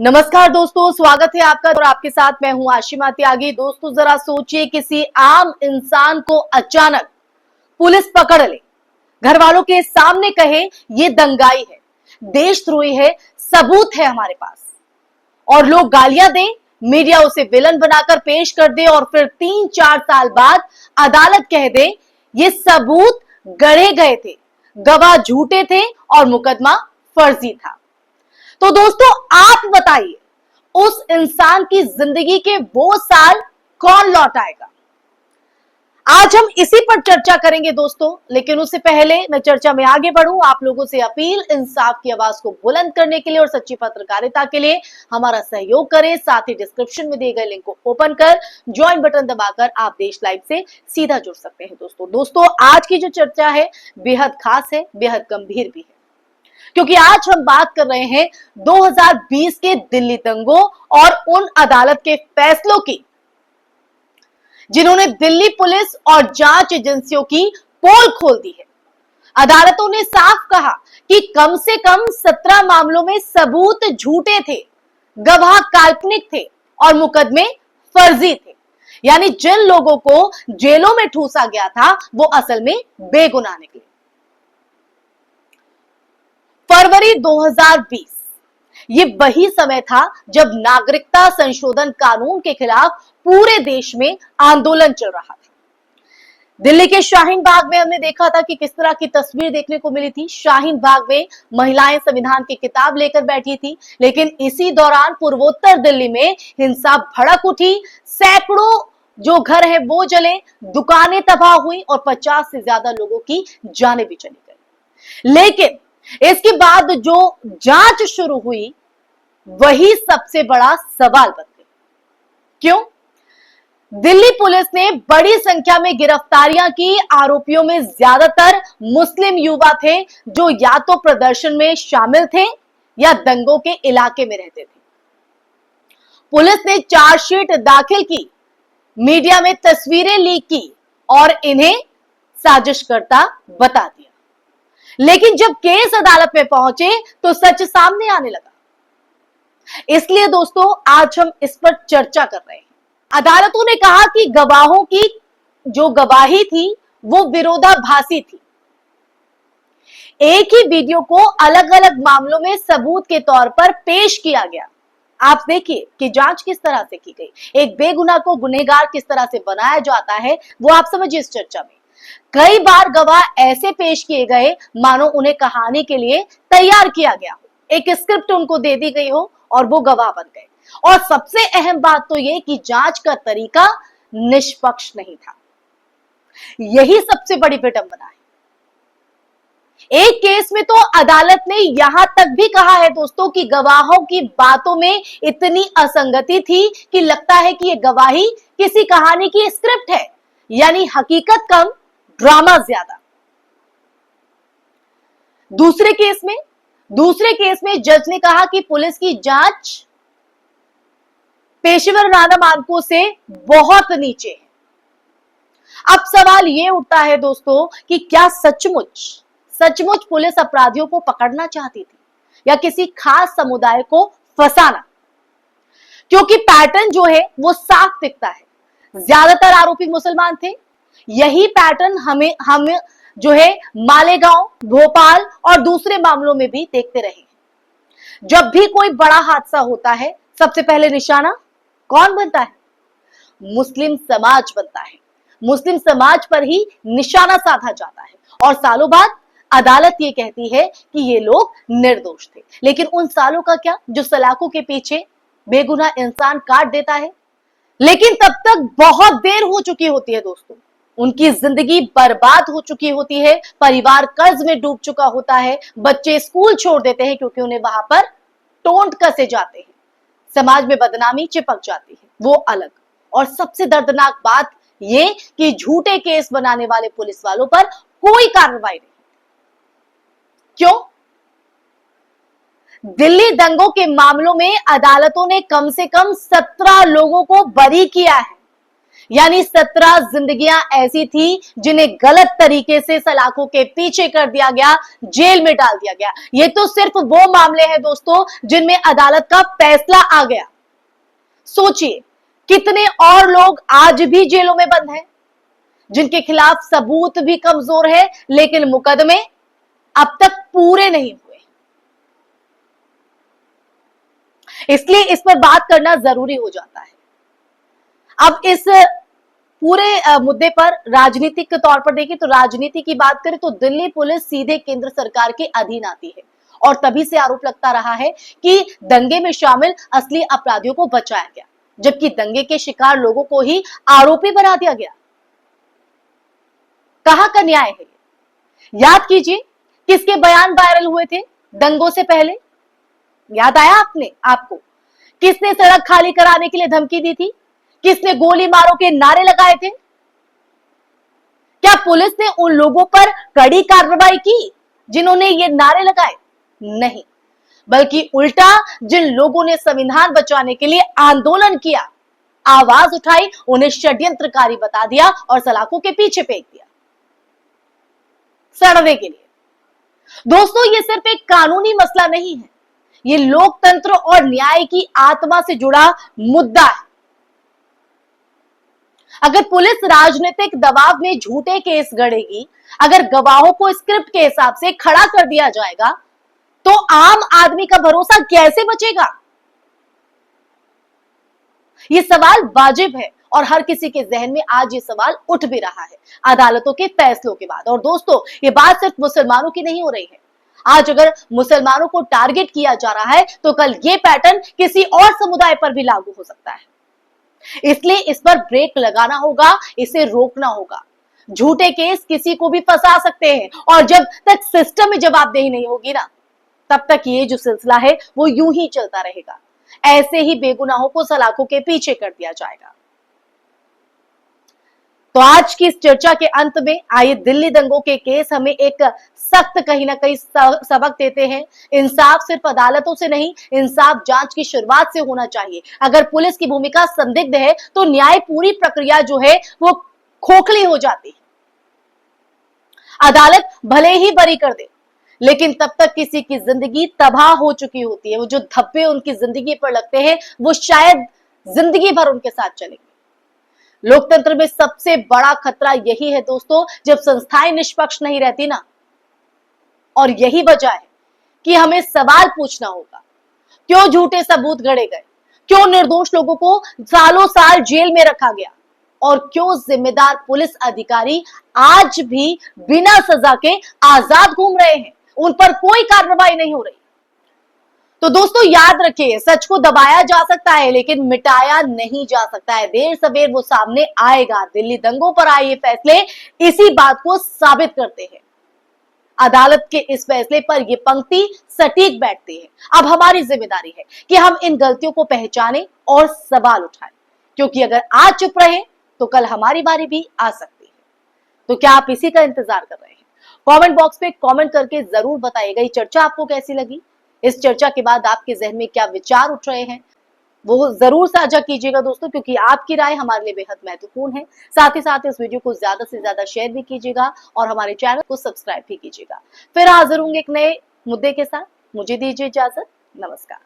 नमस्कार दोस्तों, स्वागत है आपका और आपके साथ मैं हूं आशिमा त्यागी। दोस्तों जरा सोचिए, किसी आम इंसान को अचानक पुलिस पकड़ ले, घर वालों के सामने कहे ये दंगाई है, देशद्रोही है, सबूत है हमारे पास, और लोग गालियां दें, मीडिया उसे विलन बनाकर पेश कर दे और फिर 3-4 साल बाद अदालत कह दे ये सबूत गढ़े गए थे, गवाह झूठे थे और मुकदमा फर्जी था। तो दोस्तों आप बताइए, उस इंसान की जिंदगी के वो साल कौन लौटाएगा? आज हम इसी पर चर्चा करेंगे दोस्तों, लेकिन उससे पहले मैं चर्चा में आगे बढ़ूं, आप लोगों से अपील, इंसाफ की आवाज को बुलंद करने के लिए और सच्ची पत्रकारिता के लिए हमारा सहयोग करें। साथ ही डिस्क्रिप्शन में दिए गए लिंक को ओपन कर ज्वाइन बटन दबाकर आप देश लाइव से सीधा जुड़ सकते हैं। दोस्तों आज की जो चर्चा है बेहद खास है, बेहद गंभीर भी है, क्योंकि आज हम बात कर रहे हैं 2020 के दिल्ली दंगों और उन अदालत के फैसलों की जिन्होंने दिल्ली पुलिस और जांच एजेंसियों की पोल खोल दी है। अदालतों ने साफ कहा कि कम से कम 17 मामलों में सबूत झूठे थे, गवाह काल्पनिक थे और मुकदमे फर्जी थे। यानी जिन लोगों को जेलों में ठूसा गया था वो असल में बेगुनाह निकले। फरवरी 2020 ये वही समय था जब नागरिकता संशोधन कानून के खिलाफ पूरे देश में आंदोलन चल रहा था। दिल्ली के शाहीन बाग में हमने देखा था कि किस तरह की तस्वीर देखने को मिली थी। शाहीन बाग में महिलाएं संविधान की किताब लेकर बैठी थी, लेकिन इसी दौरान पूर्वोत्तर दिल्ली में हिंसा भड़क उठी, सैकड़ों जो घर है वो जले, दुकानें तबाह हुई और 50 से ज्यादा लोगों की जानें भी चली गई। लेकिन इसके बाद जो जांच शुरू हुई वही सबसे बड़ा सवाल बन गई। क्यों? दिल्ली पुलिस ने बड़ी संख्या में गिरफ्तारियां की। आरोपियों में ज्यादातर मुस्लिम युवा थे जो या तो प्रदर्शन में शामिल थे या दंगों के इलाके में रहते थे। पुलिस ने चार्जशीट दाखिल की, मीडिया में तस्वीरें लीक की और इन्हें साजिशकर्ता बता दिया। लेकिन जब केस अदालत में पहुंचे तो सच सामने आने लगा। इसलिए दोस्तों आज हम इस पर चर्चा कर रहे हैं। अदालतों ने कहा कि गवाहों की जो गवाही थी वो विरोधाभासी थी। एक ही वीडियो को अलग अलग मामलों में सबूत के तौर पर पेश किया गया। आप देखिए कि जांच किस तरह से की गई, एक बेगुनाह को गुनहगार किस तरह से बनाया जाता है वो आप समझिए इस चर्चा में। कई बार गवाह ऐसे पेश किए गए मानो उन्हें कहानी के लिए तैयार किया गया हो, एक स्क्रिप्ट उनको दे दी गई हो और वो गवाह बन गए। और सबसे अहम बात तो ये कि जांच का तरीका निष्पक्ष नहीं था। यही सबसे बड़ी विडंबना है। एक केस में तो अदालत ने यहां तक भी कहा है दोस्तों कि गवाहों की बातों में इतनी असंगति थी कि लगता है कि यह गवाही किसी कहानी की स्क्रिप्ट है, यानी हकीकत कम ड्रामा ज्यादा। दूसरे केस में जज ने कहा कि पुलिस की जांच पेशेवराना मानकों से बहुत नीचे है। अब सवाल यह उठता है दोस्तों कि क्या सचमुच पुलिस अपराधियों को पकड़ना चाहती थी या किसी खास समुदाय को फंसाना? क्योंकि पैटर्न जो है वो साफ दिखता है। ज्यादातर आरोपी मुसलमान थे। यही पैटर्न हम जो है मालेगांव, भोपाल और दूसरे मामलों में भी देखते रहे। जब भी कोई बड़ा हादसा होता है सबसे पहले निशाना कौन बनता है? मुस्लिम समाज बनता है। मुस्लिम समाज पर ही निशाना साधा जाता है और सालों बाद अदालत ये कहती है कि ये लोग निर्दोष थे। लेकिन उन सालों का क्या जो सलाखों के पीछे बेगुनाह इंसान काट देता है। लेकिन तब तक बहुत देर हो चुकी होती है दोस्तों, उनकी जिंदगी बर्बाद हो चुकी होती है, परिवार कर्ज में डूब चुका होता है, बच्चे स्कूल छोड़ देते हैं क्योंकि उन्हें वहां पर टोंट कसे जाते हैं, समाज में बदनामी चिपक जाती है, वो अलग। और सबसे दर्दनाक बात ये कि झूठे केस बनाने वाले पुलिस वालों पर कोई कार्रवाई नहीं। क्यों? दिल्ली दंगों के मामलों में अदालतों ने कम से कम 17 लोगों को बरी किया है। यानी 17 जिंदगियां ऐसी थी जिन्हें गलत तरीके से सलाखों के पीछे कर दिया गया, जेल में डाल दिया गया। ये तो सिर्फ वो मामले हैं दोस्तों जिनमें अदालत का फैसला आ गया। सोचिए कितने और लोग आज भी जेलों में बंद हैं, जिनके खिलाफ सबूत भी कमजोर है, लेकिन मुकदमे अब तक पूरे नहीं हुए। इसलिए इस पर बात करना जरूरी हो जाता है। अब इस पूरे मुद्दे पर राजनीतिक तौर पर देखें तो राजनीति की बात करें तो दिल्ली पुलिस सीधे केंद्र सरकार के अधीन आती है और तभी से आरोप लगता रहा है कि दंगे में शामिल असली अपराधियों को बचाया गया, जबकि दंगे के शिकार लोगों को ही आरोपी बना दिया गया। कहां का न्याय है? याद कीजिए किसके बयान वायरल हुए थे दंगों से पहले? याद आया आपको? किसने सड़क खाली कराने के लिए धमकी दी थी? किसने गोली मारो के नारे लगाए थे? क्या पुलिस ने उन लोगों पर कड़ी कार्रवाई की जिन्होंने ये नारे लगाए? नहीं, बल्कि उल्टा जिन लोगों ने संविधान बचाने के लिए आंदोलन किया, आवाज उठाई, उन्हें षड्यंत्रकारी बता दिया और सलाखों के पीछे फेंक दिया सड़ने के लिए। दोस्तों, ये सिर्फ एक कानूनी मसला नहीं है, ये लोकतंत्र और न्याय की आत्मा से जुड़ा मुद्दा है। अगर पुलिस राजनीतिक दबाव में झूठे केस गढ़ेगी, अगर गवाहों को स्क्रिप्ट के हिसाब से खड़ा कर दिया जाएगा, तो आम आदमी का भरोसा कैसे बचेगा? यह सवाल वाजिब है और हर किसी के जहन में आज ये सवाल उठ भी रहा है अदालतों के फैसलों के बाद। और दोस्तों, ये बात सिर्फ मुसलमानों की नहीं हो रही है। आज अगर मुसलमानों को टारगेट किया जा रहा है तो कल ये पैटर्न किसी और समुदाय पर भी लागू हो सकता है। इसलिए इस पर ब्रेक लगाना होगा, इसे रोकना होगा। झूठे केस किसी को भी फंसा सकते हैं और जब तक सिस्टम में जवाबदेही नहीं होगी ना, तब तक ये जो सिलसिला है वो यूं ही चलता रहेगा। ऐसे ही बेगुनाहों को सलाखों के पीछे कर दिया जाएगा। तो आज की इस चर्चा के अंत में आइए दिल्ली दंगों के केस हमें एक सख्त कहीं ना कहीं सबक देते हैं। इंसाफ सिर्फ अदालतों से नहीं, इंसाफ जांच की शुरुआत से होना चाहिए। अगर पुलिस की भूमिका संदिग्ध है तो न्याय पूरी प्रक्रिया जो है वो खोखली हो जाती है। अदालत भले ही बरी कर दे, लेकिन तब तक किसी की जिंदगी तबाह हो चुकी होती है। वो जो धब्बे उनकी जिंदगी पर लगते हैं वो शायद जिंदगी भर उनके साथ चलेंगे। लोकतंत्र में सबसे बड़ा खतरा यही है दोस्तों, जब संस्थाएं निष्पक्ष नहीं रहती ना। और यही वजह है कि हमें सवाल पूछना होगा, क्यों झूठे सबूत गढ़े गए, क्यों निर्दोष लोगों को सालों साल जेल में रखा गया और क्यों जिम्मेदार पुलिस अधिकारी आज भी बिना सजा के आजाद घूम रहे हैं, उन पर कोई कार्रवाई नहीं हो रही। तो दोस्तों याद रखिए, सच को दबाया जा सकता है लेकिन मिटाया नहीं जा सकता है। देर सवेर वो सामने आएगा। दिल्ली दंगों पर आए ये फैसले इसी बात को साबित करते हैं। अदालत के इस फैसले पर ये पंक्ति सटीक बैठती है। अब हमारी जिम्मेदारी है कि हम इन गलतियों को पहचानें और सवाल उठाएं, क्योंकि अगर आज चुप रहे तो कल हमारी बारी भी आ सकती है। तो क्या आप इसी का इंतजार कर रहे हैं? कमेंट बॉक्स पे कमेंट करके जरूर बताइएगा ये चर्चा आपको कैसी लगी। इस चर्चा के बाद आपके जहन में क्या विचार उठ रहे हैं वो जरूर साझा कीजिएगा दोस्तों, क्योंकि आपकी राय हमारे लिए बेहद महत्वपूर्ण है। साथ ही साथ इस वीडियो को ज्यादा से ज्यादा शेयर भी कीजिएगा और हमारे चैनल को सब्सक्राइब भी कीजिएगा। फिर हाजिर होंगे एक नए मुद्दे के साथ। मुझे दीजिए इजाजत। नमस्कार।